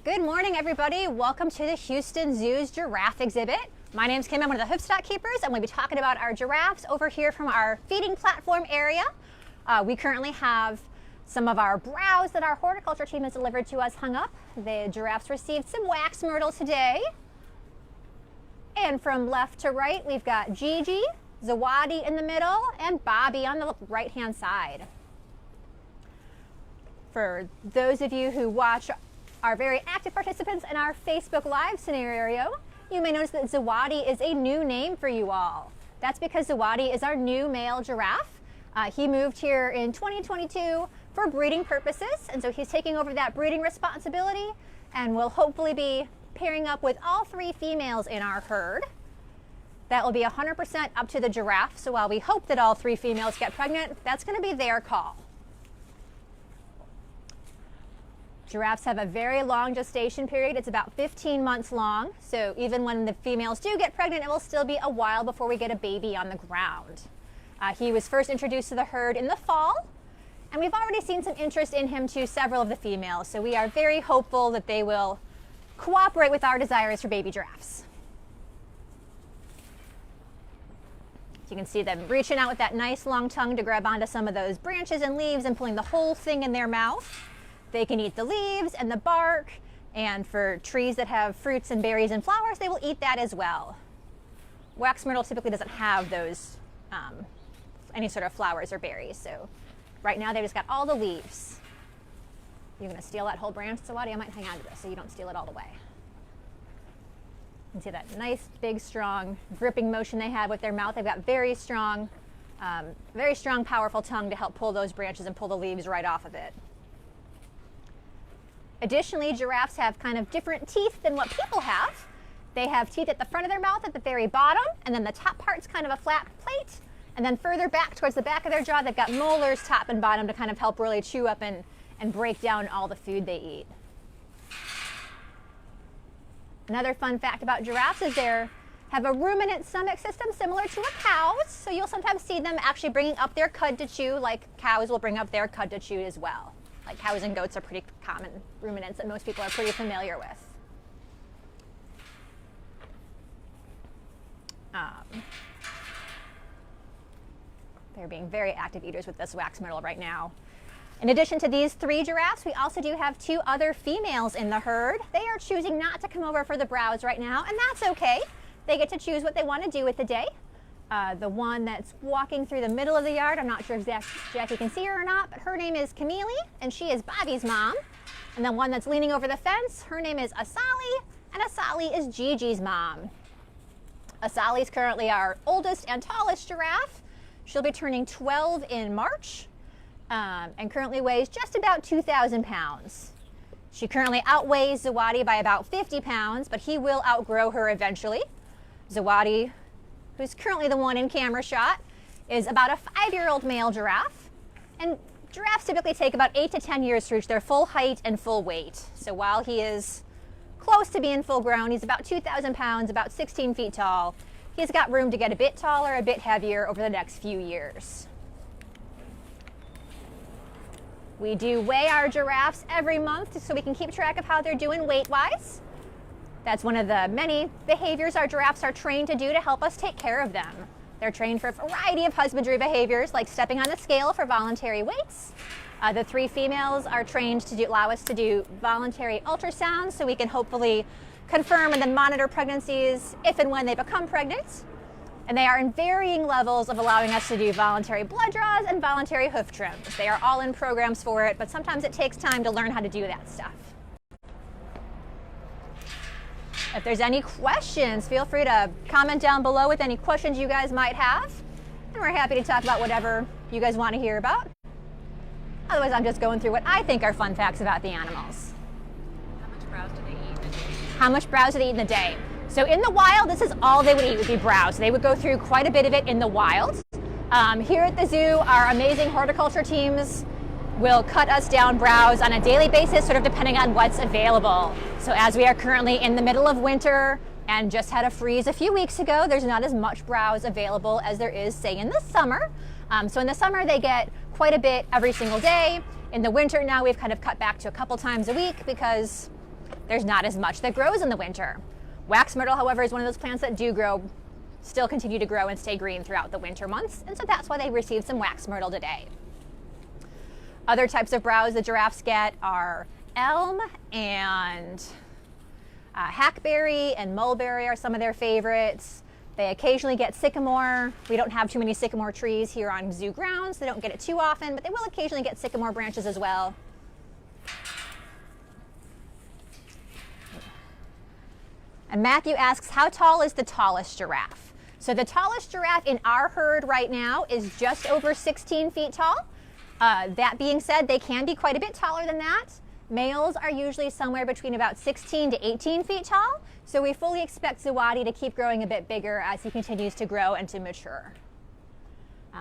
Good morning, everybody. Welcome to the Houston Zoo's giraffe exhibit. My name's Kim. I'm one of the Hoofstock keepers, and we'll be talking about our giraffes over here from our feeding platform area. We currently have some of our browse that our horticulture team has delivered to us hung up. The giraffes received some wax myrtle today. And from left to right, we've got Gigi, Zawadi in the middle, and Bobby on the right-hand side. For those of you who watch our very active participants in our Facebook Live scenario, you may notice that Zawadi is a new name for you all. That's because Zawadi is our new male giraffe. He moved here in 2022 for breeding purposes, and so he's taking over that breeding responsibility and will hopefully be pairing up with all 3 females in our herd. That will be 100% up to the giraffe, so while we hope that all 3 females get pregnant, that's going to be their call. Giraffes have a very long gestation period. It's about 15 months long. So even when the females do get pregnant, it will still be a while before we get a baby on the ground. He was first introduced to the herd in the fall, and we've already seen some interest in him to several of the females. So we are very hopeful that they will cooperate with our desires for baby giraffes. You can see them reaching out with that nice long tongue to grab onto some of those branches and leaves and pulling the whole thing in their mouth. They can eat the leaves and the bark, and for trees that have fruits and berries and flowers, they will eat that as well. Wax myrtle typically doesn't have those, any sort of flowers or berries, so right now they just got all the leaves. You're going to steal that whole branch, Zawadi? I might hang on to this so you don't steal it all the way. You can see that nice, big, strong gripping motion they have with their mouth. They've got very strong, powerful tongue to help pull those branches and pull the leaves right off of it. Additionally, giraffes have kind of different teeth than what people have. They have teeth at the front of their mouth at the very bottom, and then the top part's kind of a flat plate. And then further back towards the back of their jaw, they've got molars top and bottom to kind of help really chew up and break down all the food they eat. Another fun fact about giraffes is they have a ruminant stomach system similar to a cow's. So you'll sometimes see them actually bringing up their cud to chew, like cows will bring up their cud to chew as well. Like cows and goats are pretty common ruminants that most people are pretty familiar with. They're being very active eaters with this wax myrtle right now. In addition to these 3 giraffes, we also do have 2 other females in the herd. They are choosing not to come over for the browse right now, and that's okay. They get to choose what they want to do with the day. The one that's walking through the middle of the yard, I'm not sure if Jackie can see her or not, but her name is Camille, and she is Bobby's mom. And the one that's leaning over the fence, her name is Asali, and Asali is Gigi's mom. Asali is currently our oldest and tallest giraffe. She'll be turning 12 in March, and currently weighs just about 2,000 pounds. She currently outweighs Zawadi by about 50 pounds, but he will outgrow her eventually. Zawadi, who's currently the one in camera shot, is about a 5-year-old male giraffe. And giraffes typically take about 8 to 10 years to reach their full height and full weight. So while he is close to being full grown, he's about 2,000 pounds, about 16 feet tall. He's got room to get a bit taller, a bit heavier over the next few years. We do weigh our giraffes every month so we can keep track of how they're doing weight-wise. That's one of the many behaviors our giraffes are trained to do to help us take care of them. They're trained for a variety of husbandry behaviors, like stepping on the scale for voluntary weights. The 3 females are trained to allow us to do voluntary ultrasounds so we can hopefully confirm and then monitor pregnancies if and when they become pregnant. And they are in varying levels of allowing us to do voluntary blood draws and voluntary hoof trims. They are all in programs for it, but sometimes it takes time to learn how to do that stuff. If there's any questions, feel free to comment down below with any questions you guys might have. And we're happy to talk about whatever you guys want to hear about. Otherwise, I'm just going through what I think are fun facts about the animals. How much browse do they eat in a day? How much browse do they eat in a day? So in the wild, this is all they would eat would be browse. They would go through quite a bit of it in the wild. Here at the zoo, our amazing horticulture teams will cut us down browse on a daily basis, sort of depending on what's available. So as we are currently in the middle of winter and just had a freeze a few weeks ago, there's not as much browse available as there is, say, in the summer. So in the summer, they get quite a bit every single day. In the winter now, we've kind of cut back to a couple times a week because there's not as much that grows in the winter. Wax myrtle, however, is one of those plants that do grow, still continue to grow and stay green throughout the winter months, and so that's why they received some wax myrtle today. Other types of browse the giraffes get are elm and hackberry and mulberry are some of their favorites. They occasionally get sycamore. We don't have too many sycamore trees here on zoo grounds. They don't get it too often, but they will occasionally get sycamore branches as well. And Matthew asks, how tall is the tallest giraffe? So the tallest giraffe in our herd right now is just over 16 feet tall. That being said, they can be quite a bit taller than that. Males are usually somewhere between about 16 to 18 feet tall, so we fully expect Zawadi to keep growing a bit bigger as he continues to grow and to mature.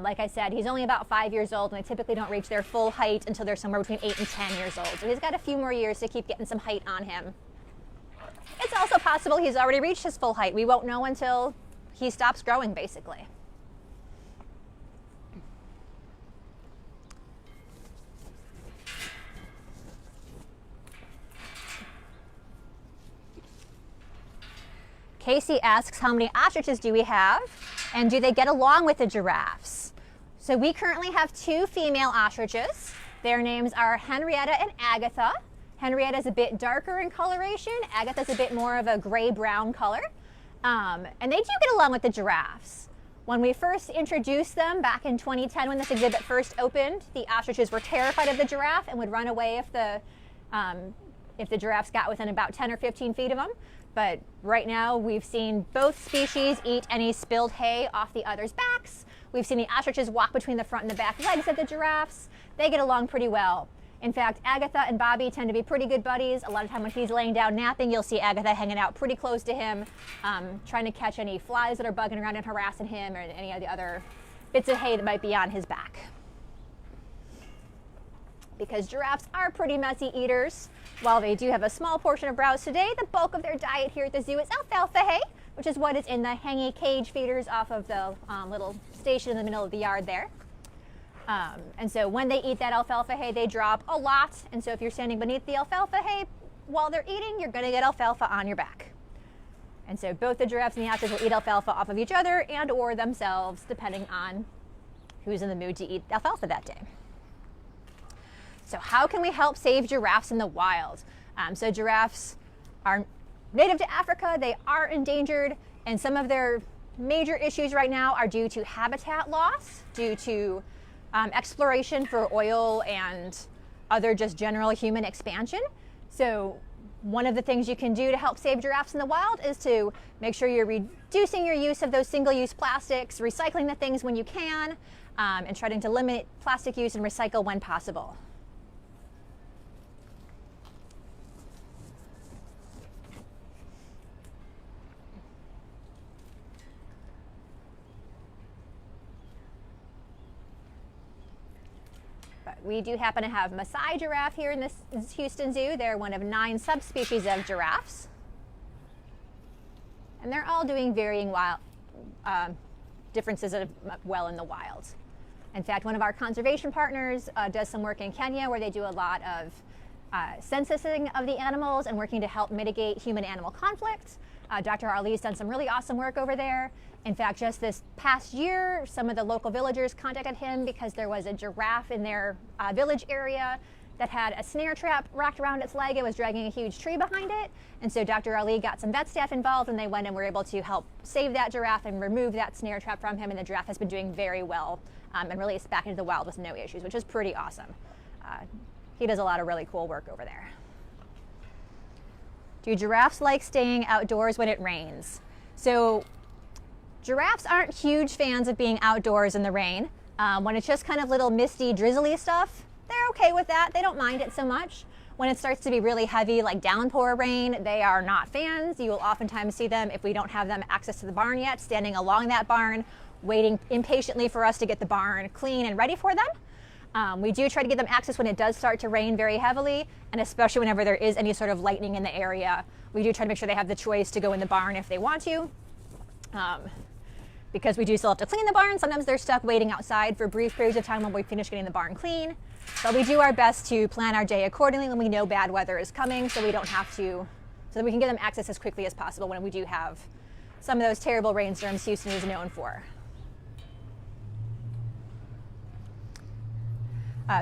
Like I said, he's only about 5 years old, and they typically don't reach their full height until they're somewhere between 8 and 10 years old. So he's got a few more years to keep getting some height on him. It's also possible he's already reached his full height. We won't know until he stops growing, basically. Casey asks, how many ostriches do we have, and do they get along with the giraffes? So we currently have 2 female ostriches. Their names are Henrietta and Agatha. Henrietta is a bit darker in coloration. Agatha's a bit more of a gray-brown color. And they do get along with the giraffes. When we first introduced them back in 2010 when this exhibit first opened, the ostriches were terrified of the giraffe and would run away if the giraffes got within about 10 or 15 feet of them. But right now we've seen both species eat any spilled hay off the others' backs. We've seen the ostriches walk between the front and the back legs of the giraffes. They get along pretty well. In fact, Agatha and Bobby tend to be pretty good buddies. A lot of time when he's laying down napping, you'll see Agatha hanging out pretty close to him, trying to catch any flies that are bugging around and harassing him or any of the other bits of hay that might be on his back. Because giraffes are pretty messy eaters, while they do have a small portion of browse today, the bulk of their diet here at the zoo is alfalfa hay, which is what is in the hanging cage feeders off of the little station in the middle of the yard there. And so when they eat that alfalfa hay, they drop a lot. And so if you're standing beneath the alfalfa hay while they're eating, you're going to get alfalfa on your back. And so both the giraffes and the ostriches will eat alfalfa off of each other and or themselves, depending on who's in the mood to eat alfalfa that day. So how can we help save giraffes in the wild? So giraffes are native to Africa. They are endangered, and some of their major issues right now are due to habitat loss, due to exploration for oil and other just general human expansion. So one of the things you can do to help save giraffes in the wild is to make sure you're reducing your use of those single-use plastics, recycling the things when you can, and trying to limit plastic use and recycle when possible. We do happen to have Maasai giraffe here in this Houston Zoo. They're one of 9 subspecies of giraffes. And they're all doing varying differences well in the wild. In fact, one of our conservation partners does some work in Kenya where they do a lot of censusing of the animals and working to help mitigate human-animal conflict. Dr. Ali's done some really awesome work over there. In fact, just this past year, some of the local villagers contacted him because there was a giraffe in their village area that had a snare trap wrapped around its leg. It was dragging a huge tree behind it. And so Dr. Ali got some vet staff involved, and they went and were able to help save that giraffe and remove that snare trap from him. And the giraffe has been doing very well and released back into the wild with no issues, which is pretty awesome. He does a lot of really cool work over there. Do giraffes like staying outdoors when it rains? So giraffes aren't huge fans of being outdoors in the rain. When it's just kind of little misty, drizzly stuff, they're okay with that. They don't mind it so much. When it starts to be really heavy, like downpour rain, they are not fans. You will oftentimes see them, if we don't have them access to the barn yet, standing along that barn, waiting impatiently for us to get the barn clean and ready for them. We do try to give them access when it does start to rain very heavily, and especially whenever there is any sort of lightning in the area. We do try to make sure they have the choice to go in the barn if they want to. Because we do still have to clean the barn. Sometimes they're stuck waiting outside for brief periods of time while we finish getting the barn clean. But we do our best to plan our day accordingly when we know bad weather is coming, so we don't have to, so that we can get them access as quickly as possible when we do have some of those terrible rainstorms Houston is known for.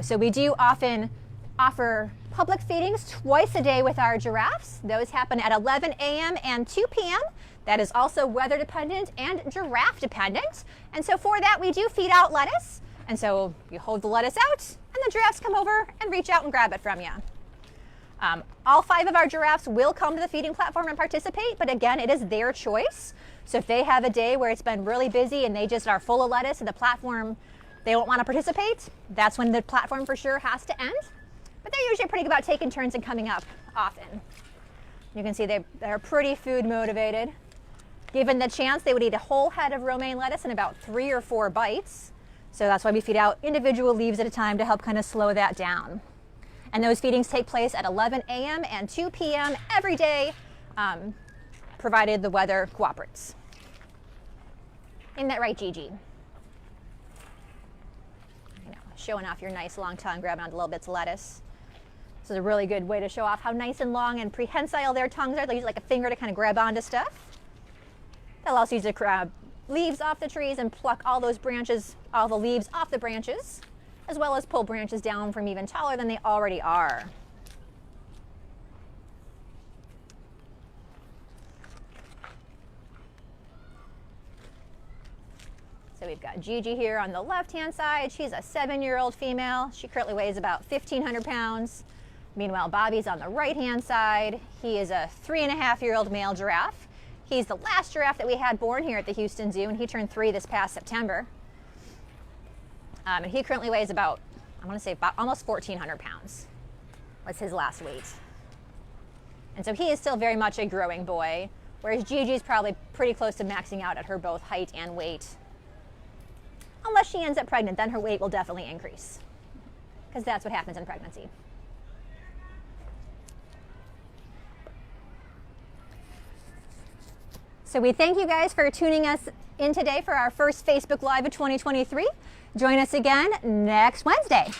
So we do often offer public feedings twice a day with our giraffes. Those happen at 11 a.m. and 2 p.m. That is also weather dependent and giraffe dependent. And so for that, we do feed out lettuce. And so you hold the lettuce out and the giraffes come over and reach out and grab it from you. All 5 of our giraffes will come to the feeding platform and participate, but again, it is their choice. So if they have a day where it's been really busy and they just are full of lettuce and the platform, they don't want to participate, that's when the platform for sure has to end. But they're usually pretty good about taking turns and coming up often. You can see they're pretty food motivated. Given the chance, they would eat a whole head of romaine lettuce in about 3 or 4 bites. So that's why we feed out individual leaves at a time to help kind of slow that down. And those feedings take place at 11 a.m. and 2 p.m. every day, provided the weather cooperates. Isn't that right, Gigi? You know, showing off your nice long tongue, grabbing onto little bits of lettuce. This is a really good way to show off how nice and long and prehensile their tongues are. They use like a finger to kind of grab onto stuff. They'll also use to grab leaves off the trees and pluck all those branches, all the leaves off the branches, as well as pull branches down from even taller than they already are. So we've got Gigi here on the left-hand side. She's a 7-year-old female. She currently weighs about 1,500 pounds. Meanwhile, Bobby's on the right-hand side. He is a 3.5-year-old male giraffe. He's the last giraffe that we had born here at the Houston Zoo, and he turned 3 this past September. And he currently weighs about, I want to say about almost 1,400 pounds. Was his last weight. And so he is still very much a growing boy, whereas Gigi's probably pretty close to maxing out at her both height and weight. Unless she ends up pregnant, then her weight will definitely increase, because that's what happens in pregnancy. So we thank you guys for tuning us in today for our first Facebook Live of 2023. Join us again next Wednesday.